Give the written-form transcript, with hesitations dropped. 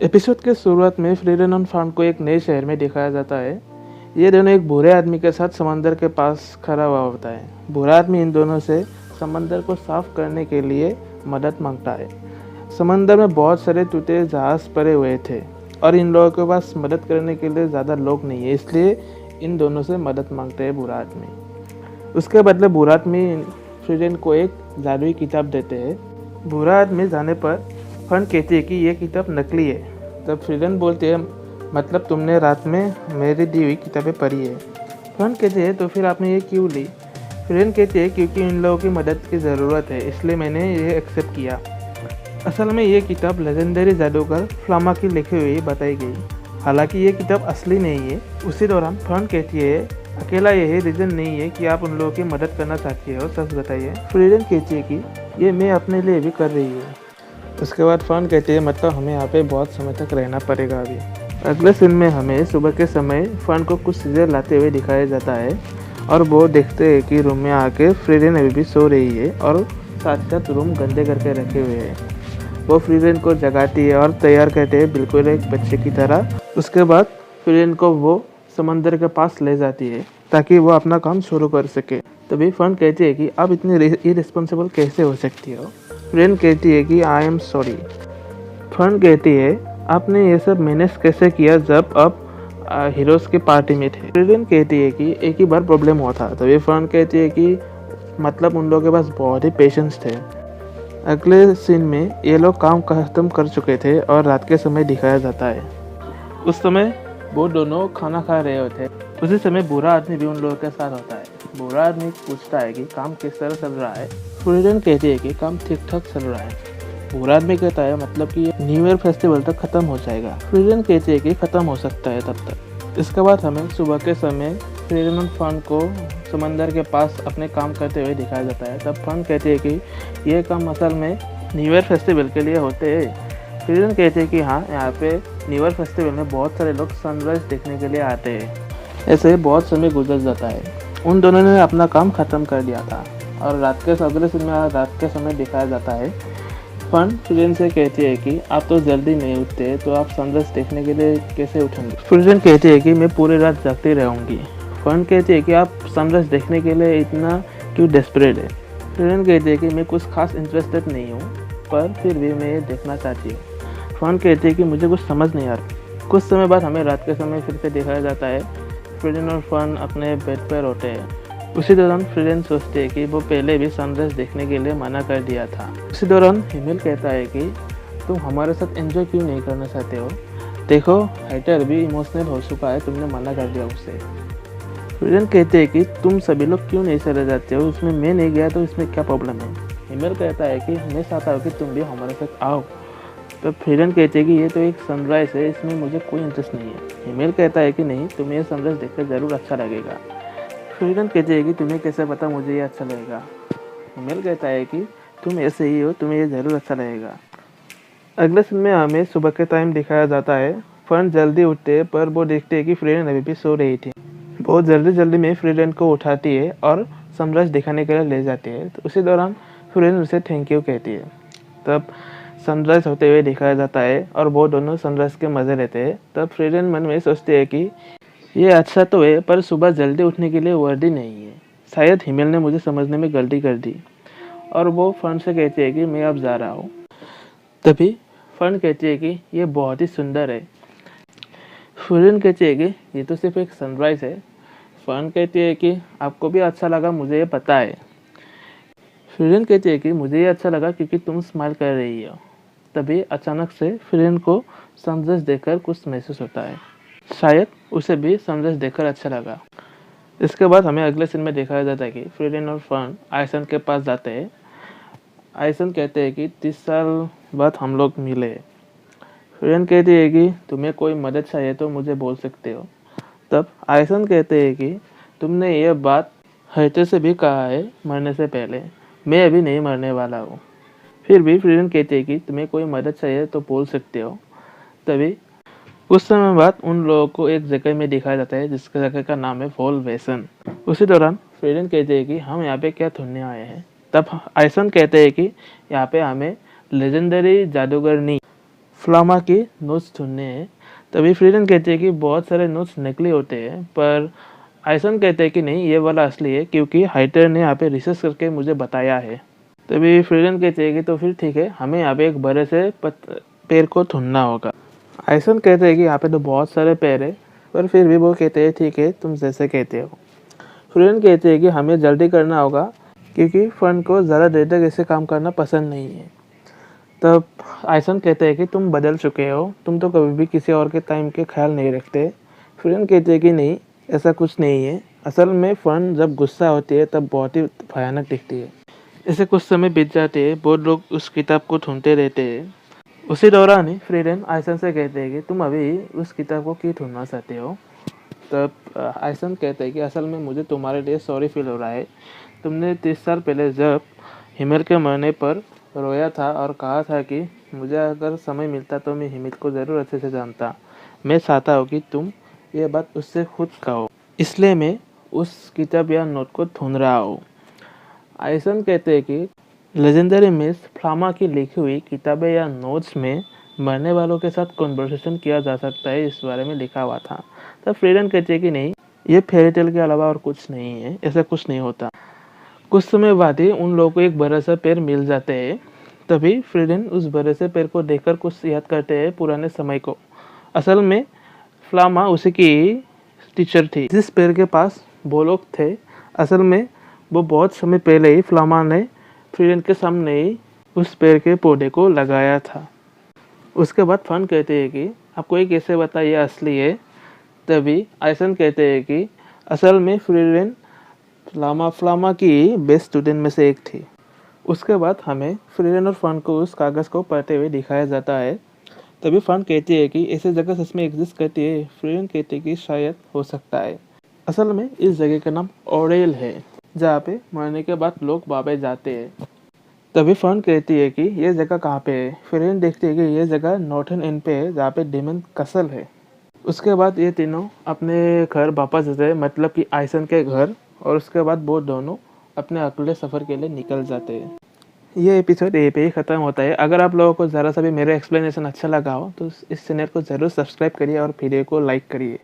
Episode के शुरुआत में फ्रीडन और फॉन को एक नए शहर में दिखाया जाता है। ये दोनों एक बूढ़े आदमी के साथ समंदर के पास खड़ा हुआ होता है। बूढ़ा आदमी इन दोनों से समंदर को साफ करने के लिए मदद मांगता है। समंदर में बहुत सारे टूटे जहाज पड़े हुए थे और इन लोगों के पास मदद करने के लिए ज़्यादा लोग नहीं है, इसलिए इन दोनों से मदद मांगते हैं बूढ़ा आदमी। उसके बदले बूढ़ा आदमी फ्रीडन को एक जादुई किताब देते हैं। बूढ़ा आदमी जाने पर फन कहती है कि यह किताब नकली है। तब फ्रीडन बोलते हैं, मतलब तुमने रात में मेरी दी हुई किताबें पढ़ी है। फन कहते हैं, तो फिर आपने ये क्यों ली? फ्रीडन कहते हैं, क्योंकि इन लोगों की मदद की ज़रूरत है, इसलिए मैंने ये एक्सेप्ट किया। असल में ये किताब लेजेंडरी जादूगर फ्लामा की लिखी हुई बताई गई, हालांकि ये किताब असली नहीं है। उसी दौरान फन कहती है, अकेला यही रीज़न नहीं है कि आप उन लोगों की मदद करना चाहती हो, सच बताइए। फ्रीडन कहती है कि ये मैं अपने लिए भी कर रही हूँ। उसके बाद फन कहती है, मतलब हमें यहाँ पे बहुत समय तक रहना पड़ेगा अभी। अगले सीन में हमें सुबह के समय फन को कुछ चीज़ें लाते हुए दिखाया जाता है और वो देखते हैं कि रूम में आके फ्रीडन अभी भी सो रही है और साथ साथ रूम गंदे करके रखे हुए हैं। वो फ्रीडन को जगाती है और तैयार करते हैं बिल्कुल एक बच्चे की तरह। उसके बाद फ्रीडन को वो समंदर के पास ले जाती है ताकि वो अपना काम शुरू कर सके। तभी फन कहती है कि आप इतनी इरिस्पॉन्सिबल कैसे हो सकती हो? फ्रीडन कहती है कि आई एम सॉरी। फन कहती है, आपने ये सब मैनेज कैसे किया जब आप हीरोज की पार्टी में थे? फ्रीडन कहती है कि एक ही बार प्रॉब्लम हुआ था। तभी फन कहती है कि मतलब उन लोगों के पास बहुत ही पेशेंस थे। अगले सीन में ये लोग काम खत्म कर चुके थे और रात के समय दिखाया जाता है। उस समय वो दोनों खाना खा रहे होते। उसी समय बुरा आदमी भी उन लोगों के साथ होता है। बुरा आदमी पूछता है कि काम किस तरह चल रहा है? फ्रीडन कहती है कि काम ठीक ठाक चल रहा है। बुरा आदमी कहता है, मतलब कि न्यू ईयर फेस्टिवल तक खत्म हो जाएगा। फ्रीडन कहती है कि खत्म हो सकता है तब तक। इसके बाद हमें सुबह के समय फ्रीडन और फन को समंदर के पास अपने काम करते हुए दिखाया जाता है। तब फन कहती है कि ये काम असल में न्यू ईयर फेस्टिवल के लिए होते हैं। फ्रीडन कहते हैं कि हाँ, यहाँ पे न्यू ईयर फेस्टिवल में बहुत सारे लोग सनराइज देखने के लिए आते हैं। ऐसे बहुत समय गुजर जाता है। उन दोनों ने अपना काम ख़त्म कर दिया था और रात के अगले दिन में रात के समय दिखाया जाता है। फन फ्रीडन से कहती है कि आप तो जल्दी नहीं उठते, तो आप सनराइज देखने के लिए कैसे उठेंगे? फ्रीडन कहती है कि मैं पूरी रात जागती रहूँगी। फन कहती है कि आप सनराइज देखने के लिए इतना क्यों डेस्परेट है? फ्रीडन कहती है कि मैं कुछ खास इंटरेस्टेड नहीं हूँ, पर फिर भी मैं ये देखना चाहती हूँ। फन कहती है कि मुझे कुछ समझ नहीं आ रहा। कुछ समय बाद हमें रात के समय फिर से दिखाया जाता है। फ्रीडन और फन अपने बेड पर होते हैं। उसी दौरान फ्रीडन सोचती है कि वो पहले भी सनराइज देखने के लिए मना कर दिया था। उसी दौरान हिमेल कहता है कि तुम हमारे साथ एंजॉय क्यों नहीं करना चाहते हो? देखो, हाइटर भी इमोशनल हो चुका है, तुमने मना कर दिया उसे। फ्रीडन कहते हैं कि तुम सभी लोग क्यों नहीं चले जाते हो? उसमें मैं नहीं गया तो इसमें क्या प्रॉब्लम है? हिमेल कहता है कि मैं चाहता हूँ कि तुम भी हमारे साथ आओ। तो फ्रीडन कहते हैं कि ये तो एक सनराइज है, इसमें मुझे कोई इंटरेस्ट नहीं है। हिमेल कहता है कि नहीं, तुम्हें ये सनराइज देखकर ज़रूर अच्छा लगेगा। फ्रीडन कहते हैं कि तुम्हें कैसे पता मुझे ये अच्छा लगेगा? हिमेल कहता है कि तुम ऐसे ही हो, तुम्हें ये ज़रूर अच्छा लगेगा। अगले सीन में हमें सुबह के टाइम दिखाया जाता है। फन जल्दी उठते हैं पर वो देखते हैं कि फ्रीडन अभी भी सो रही थी। बहुत जल्दी में फ्रीडन को उठाती है और सनराइज दिखाने के लिए ले जाती है। तो उसी दौरान फ्रीडन उसे थैंक यू कहती है। तब सनराइज होते हुए दिखाया जाता है और वो दोनों सनराइज के मज़े लेते हैं। तब फ्रीडन मन में सोचते हैं कि ये अच्छा तो है, पर सुबह जल्दी उठने के लिए वर्दी नहीं है। शायद हिमेल ने मुझे समझने में गलती कर दी। और वो फन से कहती है कि मैं अब जा रहा हूँ। तभी फन कहती है कि ये बहुत ही सुंदर है। फ्रीडन कहती है कि ये तो सिर्फ एक सनराइज है। फन कहती है कि आपको भी अच्छा लगा, मुझे ये पता है। फ्रीडन कहती है कि मुझे ये अच्छा लगा क्योंकि तुम स्माइल कर रही हो। तभी अचानक से फ्रीडन को सनराइज देखकर कुछ महसूस होता है। शायद उसे भी सनराइज देखकर अच्छा लगा। इसके बाद हमें अगले सीन में दिखाया जाता है कि फ्रीडन और फन आयसन के पास जाते हैं। आयसन कहते हैं कि 30 साल बाद हम लोग मिले। फ्रीडन कहती है कि तुम्हें कोई मदद चाहिए तो मुझे बोल सकते हो। तब आयसन कहते हैं कि तुमने ये बात हाइटर से भी कहा है मरने से पहले, मैं अभी नहीं मरने वाला हूँ। फिर भी फ्रीडन कहती है कि तुम्हें कोई मदद चाहिए तो बोल सकते हो। तभी कुछ समय बाद उन लोगों को एक जगह में दिखाया जाता है जिसके जगह का नाम है वॉल वेसन। उसी दौरान फ्रीडन कहते हैं कि हम यहाँ पे क्या ढूंढने आए हैं? तब आयसन कहते हैं कि यहाँ पे हमें लेजेंडरी जादूगरनी फ्लामा की नोट्स ढूंढने हैं। तभी फ्रीडन कहती है कि बहुत सारे नोट्स नकली होते हैं, पर आइसन कहते हैं कि नहीं, ये वाला असली है क्योंकि हाइटर ने यहाँ पे रिसर्च करके मुझे बताया है। तभी फ्रीडन कहते हैं कि तो फिर ठीक है, हमें यहाँ पे एक बड़े से पेड़ को ढूंढना होगा। आइसन कहते हैं कि यहाँ पे तो बहुत सारे पेड़ है, पर फिर भी वो कहते हैं ठीक है, तुम जैसे कहते हो। फ्रीडन कहते हैं कि हमें जल्दी करना होगा क्योंकि फन को ज़्यादा देर तक ऐसे काम करना पसंद नहीं है। तब आइसन कहते हैं कि तुम बदल चुके हो, तुम तो कभी भी किसी और के टाइम के ख्याल नहीं रखते। फ्रीडन कहते हैं कि नहीं, ऐसा कुछ नहीं है। असल में फन जब गुस्सा होती है तब बहुत ही भयानक दिखती है। ऐसे कुछ समय बीत जाते हैं, बहुत लोग उस किताब को ढूंढते रहते हैं। उसी दौरान ही फ्रीडन आइसन से कहते हैं कि तुम अभी उस किताब को क्यों ढूंढना चाहते हो। तब आइसन कहते हैं कि असल में मुझे तुम्हारे लिए सॉरी फील हो रहा है। तुमने 30 साल पहले जब हिमर के मरने पर रोया था और कहा था कि मुझे अगर समय मिलता तो मैं हिमर को ज़रूर अच्छे से जानता। मैं चाहता हूँ कि तुम ये बात उससे खुद कहो, इसलिए मैं उस किताब या नोट को ढूंढ रहा हूँ। आइसन कहते हैं कि लेजेंडरी मिस फ्लामा की लिखी हुई किताबें या नोट्स में मरने वालों के साथ कन्वर्सेशन किया जा सकता है, इस बारे में लिखा हुआ था। तब फ्रीडन कहते हैं कि नहीं, ये फेरी टेल के अलावा और कुछ नहीं है, ऐसा कुछ नहीं होता। कुछ समय बाद ही उन लोगों को एक बड़ा सा पेड़ मिल जाते हैं। तभी फ्रीडन उस बड़े से पेड़ को देखकर कुछ याद करते हैं पुराने समय को। असल में फ्लामा उसी की टीचर थी जिस पेड़ के पास वो लोग थे। असल में वो बहुत समय पहले ही फ्लामा ने फ्रीडन के सामने ही उस पेड़ के पौधे को लगाया था। उसके बाद फन कहते हैं कि आपको ये कैसे पता ये असली है। तभी आइसन कहते हैं कि असल में फ्रीडन फ्लामा की बेस्ट स्टूडेंट में से एक थी। उसके बाद हमें फ्रीडन और फन को उस कागज़ को पढ़ते हुए दिखाया जाता है। तभी फन कहती है कि ऐसी जगह सच में एग्जिस्ट करती है। फ्रीडन कहती है कि शायद हो सकता है। असल में इस जगह का नाम ओरेल है, जहाँ पे मरने के बाद लोग वापस जाते हैं। तभी फन कहती है कि ये जगह कहाँ पे है। फ्रीडन देखती है कि ये जगह नॉर्थन एंड पे है, जहाँ पे डेमन कसल है। उसके बाद ये तीनों अपने घर वापस जाते हैं, मतलब कि आइसन के घर। और उसके बाद वो दोनों अपने अगले सफ़र के लिए निकल जाते हैं। ये एपिसोड यहीं पे ही ख़त्म होता है। अगर आप लोगों को ज़रा सा भी मेरा एक्सप्लेनेशन अच्छा लगा हो तो इस चैनल को ज़रूर सब्सक्राइब करिए और वीडियो को लाइक करिए।